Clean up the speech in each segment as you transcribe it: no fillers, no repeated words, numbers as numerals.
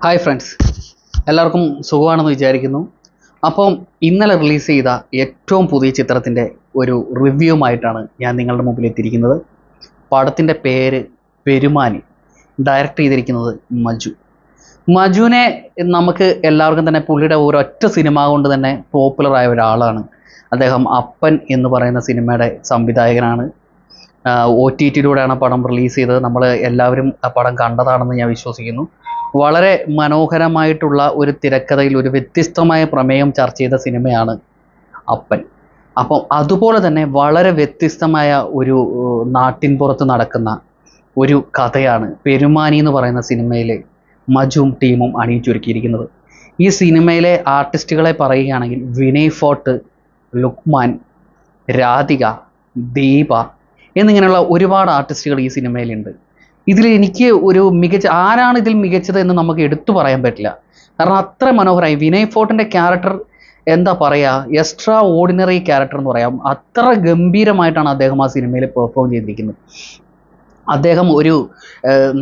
Hi friends, എല്ലാവർക്കും സുഖമാണെന്ന് വിചാരിക്കുന്നു. അപ്പം ഇന്നലെ റിലീസ് ചെയ്ത ഏറ്റവും പുതിയ ചിത്രത്തിൻ്റെ ഒരു റിവ്യൂമായിട്ടാണ് ഞാൻ നിങ്ങളുടെ മുമ്പിൽ എത്തിയിരിക്കുന്നത്. പടത്തിൻ്റെ പേര് പെരുമാനി. ഡയറക്റ്റ് ചെയ്തിരിക്കുന്നത് മജുവിനെ നമുക്ക് എല്ലാവർക്കും തന്നെ പുള്ളിയുടെ ഒരൊറ്റ സിനിമ കൊണ്ട് തന്നെ പോപ്പുലറായ ഒരാളാണ്. അദ്ദേഹം അപ്പൻ എന്ന് പറയുന്ന സിനിമയുടെ സംവിധായകനാണ്. OTT-യിലൂടെയാണ് പടം റിലീസ് ചെയ്തത്. നമ്മൾ എല്ലാവരും ആ പടം കണ്ടതാണെന്ന് ഞാൻ വിശ്വസിക്കുന്നു. വളരെ മനോഹരമായിട്ടുള്ള ഒരു തിരക്കഥയിൽ ഒരു വ്യത്യസ്തമായ പ്രമേയം ചർച്ച ചെയ്ത സിനിമയാണ് അപ്പൻ. അപ്പം അതുപോലെ തന്നെ വളരെ വ്യത്യസ്തമായ ഒരു നാട്ടിൻപുറത്ത് നടക്കുന്ന ഒരു കഥയാണ് പെരുമാനി എന്ന് പറയുന്ന സിനിമയിലെ മജുവും ടീമും അണിയിച്ചൊരുക്കിയിരിക്കുന്നത്. ഈ സിനിമയിലെ ആർട്ടിസ്റ്റുകളെ പറയുകയാണെങ്കിൽ വിനയ് ഫോർട്ട്, ലുക്മാൻ, രാധിക, ദീപ എന്നിങ്ങനെയുള്ള ഒരുപാട് ആർട്ടിസ്റ്റുകൾ ഈ സിനിമയിലുണ്ട്. ഇതിൽ എനിക്ക് ഒരു ആരാണ് ഇതിൽ മികച്ചത് എന്ന് നമുക്ക് എടുത്തു പറയാൻ പറ്റില്ല. കാരണം അത്ര മനോഹരമായി വിനയ് ഫോർട്ടിൻ്റെ ക്യാരക്ടർ എന്താ പറയുക, എക്സ്ട്രാ ഓർഡിനറി ക്യാരക്ടർ എന്ന് പറയാം. അത്ര ഗംഭീരമായിട്ടാണ് അദ്ദേഹം ആ സിനിമയിൽ പെർഫോം ചെയ്തിരിക്കുന്നത്. അദ്ദേഹം ഒരു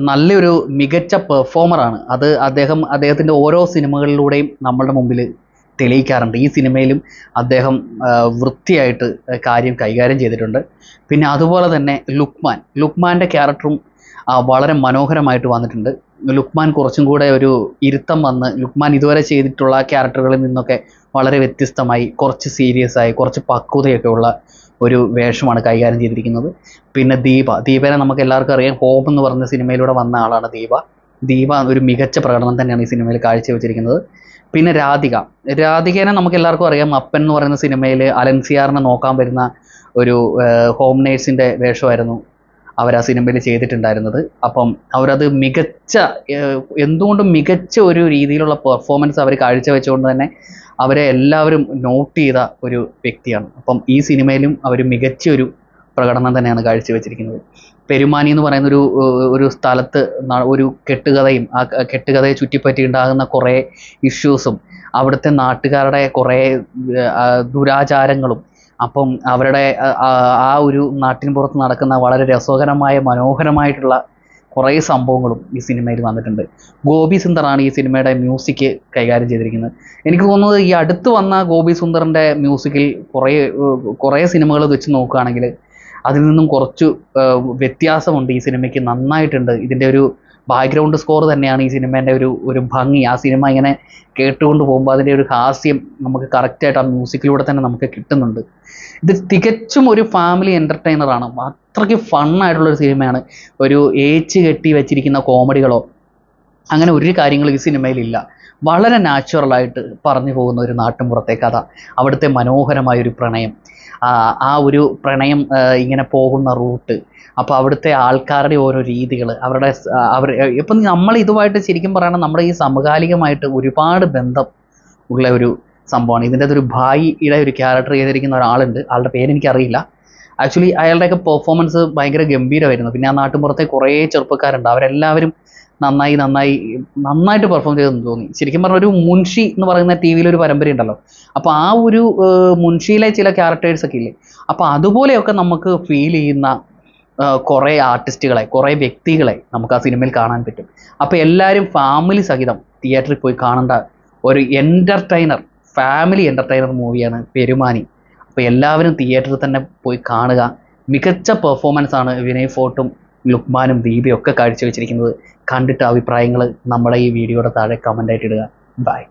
നല്ലൊരു മികച്ച പെർഫോമറാണ്. അത് അദ്ദേഹത്തിൻ്റെ ഓരോ സിനിമകളിലൂടെയും നമ്മളുടെ മുമ്പിൽ തെളിയിക്കാറുണ്ട്. ഈ സിനിമയിലും അദ്ദേഹം വൃത്തിയായിട്ട് കാര്യം കൈകാര്യം ചെയ്തിട്ടുണ്ട്. പിന്നെ അതുപോലെ തന്നെ ലുക്മാൻ്റെ ക്യാരക്ടറും വളരെ മനോഹരമായിട്ട് വന്നിട്ടുണ്ട്. ലുക്മാൻ കുറച്ചും കൂടെ ഒരു ഇരുത്തം വന്ന് ലുക്മാൻ ഇതുവരെ ചെയ്തിട്ടുള്ള ക്യാരക്ടറുകളിൽ നിന്നൊക്കെ വളരെ വ്യത്യസ്തമായി, കുറച്ച് സീരിയസ് ആയി, കുറച്ച് പക്വതയൊക്കെ ഉള്ള ഒരു വേഷമാണ് കൈകാര്യം ചെയ്തിരിക്കുന്നത്. പിന്നെ ദീപനെ നമുക്ക് എല്ലാവർക്കും അറിയാം. ഹോം എന്ന് പറഞ്ഞ സിനിമയിലൂടെ വന്ന ആളാണ് ദീപ ഒരു മികച്ച പ്രകടനം തന്നെയാണ് ഈ സിനിമയിൽ കാഴ്ചവെച്ചിരിക്കുന്നത്. പിന്നെ രാധികേനെ നമുക്ക് എല്ലാവർക്കും അറിയാം. അപ്പൻ എന്ന് പറയുന്ന സിനിമയിൽ അലൻസിയാറിനെ നോക്കാൻ വരുന്ന ഒരു ഹോം നേഴ്സിൻ്റെ വേഷമായിരുന്നു അവർ ആ സിനിമയിൽ ചെയ്തിട്ടുണ്ടായിരുന്നത്. അപ്പം അവരത് എന്തുകൊണ്ടും മികച്ച ഒരു രീതിയിലുള്ള പെർഫോമൻസ് അവർ കാഴ്ചവെച്ചുകൊണ്ട് തന്നെ അവരെ എല്ലാവരും നോട്ട് ചെയ്ത ഒരു വ്യക്തിയാണ്. അപ്പം ഈ സിനിമയിലും അവർ മികച്ച ഒരു പ്രകടനം തന്നെയാണ് കാഴ്ചവെച്ചിരിക്കുന്നത്. പെരുമാനി എന്ന് പറയുന്ന ഒരു സ്ഥലത്ത് ഒരു കെട്ടുകഥയും ആ കെട്ടുകഥയെ ചുറ്റിപ്പറ്റി ഉണ്ടാകുന്ന കുറേ ഇഷ്യൂസും അവിടുത്തെ നാട്ടുകാരുടെ കുറേ ദുരാചാരങ്ങളും, അപ്പം അവരുടെ ആ ഒരു നാട്ടിൻപുറത്ത് നടക്കുന്ന വളരെ രസകരമായ മനോഹരമായിട്ടുള്ള കുറേ സംഭവങ്ങളും ഈ സിനിമയിൽ വന്നിട്ടുണ്ട്. ഗോപി സുന്ദറാണ് ഈ സിനിമയുടെ മ്യൂസിക് കൈകാര്യം ചെയ്തിരിക്കുന്നത്. എനിക്ക് തോന്നുന്നത് ഈ അടുത്ത് വന്ന ഗോപി സുന്ദറിൻ്റെ മ്യൂസിക്കിൽ കുറേ സിനിമകൾ വെച്ച് നോക്കുകയാണെങ്കിൽ അതിൽ നിന്നും കുറച്ച് വ്യത്യാസമുണ്ട്. ഈ സിനിമയ്ക്ക് നന്നായിട്ടുണ്ട്. ഇതിൻ്റെ ഒരു ബാക്ക്ഗ്രൗണ്ട് സ്കോർ തന്നെയാണ് ഈ സിനിമേൻ്റെ ഒരു ഭംഗി. ആ സിനിമ ഇങ്ങനെ കേട്ടുകൊണ്ട് പോകുമ്പോൾ അതിൻ്റെ ഒരു ഹാസ്യം നമുക്ക് കറക്റ്റായിട്ട് ആ മ്യൂസിക്കിലൂടെ തന്നെ നമുക്ക് കിട്ടുന്നുണ്ട്. ഇത് തികച്ചും ഒരു ഫാമിലി എൻ്റർടൈനറാണ്. അത്രയ്ക്ക് ഫണ്ണായിട്ടുള്ളൊരു സിനിമയാണ്. ഒരു ഏച്ച് കെട്ടി വെച്ചിരിക്കുന്ന കോമഡികളോ അങ്ങനെ ഒരു കാര്യങ്ങളും ഈ സിനിമയിലില്ല. വളരെ നാച്ചുറലായിട്ട് പറഞ്ഞു പോകുന്ന ഒരു നാട്ടിൻപുറത്തെ കഥ, അവിടുത്തെ മനോഹരമായൊരു പ്രണയം, ആ ഒരു പ്രണയം ഇങ്ങനെ പോകുന്ന റൂട്ട്, അപ്പോൾ അവിടുത്തെ ആൾക്കാരുടെ ഓരോ രീതികൾ, ഇപ്പം നമ്മൾ ഇതുമായിട്ട് ശരിക്കും പറയുകയാണെങ്കിൽ നമ്മുടെ ഈ സമകാലികമായിട്ട് ഒരുപാട് ബന്ധം ഉള്ള ഒരു സംഭവമാണ്. ഇതിൻ്റെ ഒരു ഭായിയുടെ ഒരു ക്യാരക്ടർ ചെയ്തിരിക്കുന്ന ഒരാളുണ്ട്. ആളുടെ പേരെനിക്കറിയില്ല. ആക്ച്വലി അയാളുടെയൊക്കെ പെർഫോമൻസ് ഭയങ്കര ഗംഭീരമായിരുന്നു. പിന്നെ ആ നാട്ടിൻപുറത്തെ കുറേ ചെറുപ്പക്കാരുണ്ട്. അവരെല്ലാവരും നന്നായിട്ട് പെർഫോം ചെയ്തെന്ന് തോന്നി. ശരിക്കും പറഞ്ഞാൽ ഒരു മുൻഷി എന്ന് പറയുന്ന TV-യിൽ ഒരു പരമ്പര ഉണ്ടല്ലോ, അപ്പോൾ ആ ഒരു മുൻഷിയിലെ ചില ക്യാരക്ടേഴ്സൊക്കെ ഇല്ലേ, അപ്പോൾ അതുപോലെയൊക്കെ നമുക്ക് ഫീൽ ചെയ്യുന്ന കുറേ ആർട്ടിസ്റ്റുകളെ, കുറേ വ്യക്തികളെ നമുക്ക് ആ സിനിമയിൽ കാണാൻ പറ്റും. അപ്പോൾ എല്ലാവരും ഫാമിലി സഹിതം തിയേറ്ററിൽ പോയി കാണേണ്ട ഒരു ഫാമിലി എൻ്റർടൈനർ മൂവിയാണ് പെരുമാനി. അപ്പോൾ എല്ലാവരും തിയേറ്ററിൽ തന്നെ പോയി കാണുക. മികച്ച പെർഫോമൻസാണ് വിനയ് ഫോർട്ടും ലുക്മാനും ദീപയും ഒക്കെ കാഴ്ചവെച്ചിരിക്കുന്നത്. കണ്ടിട്ട് അഭിപ്രായങ്ങൾ നമ്മുടെ ഈ വീഡിയോയുടെ താഴെ കമൻ്റായിട്ട് ഇടുക. ബൈ.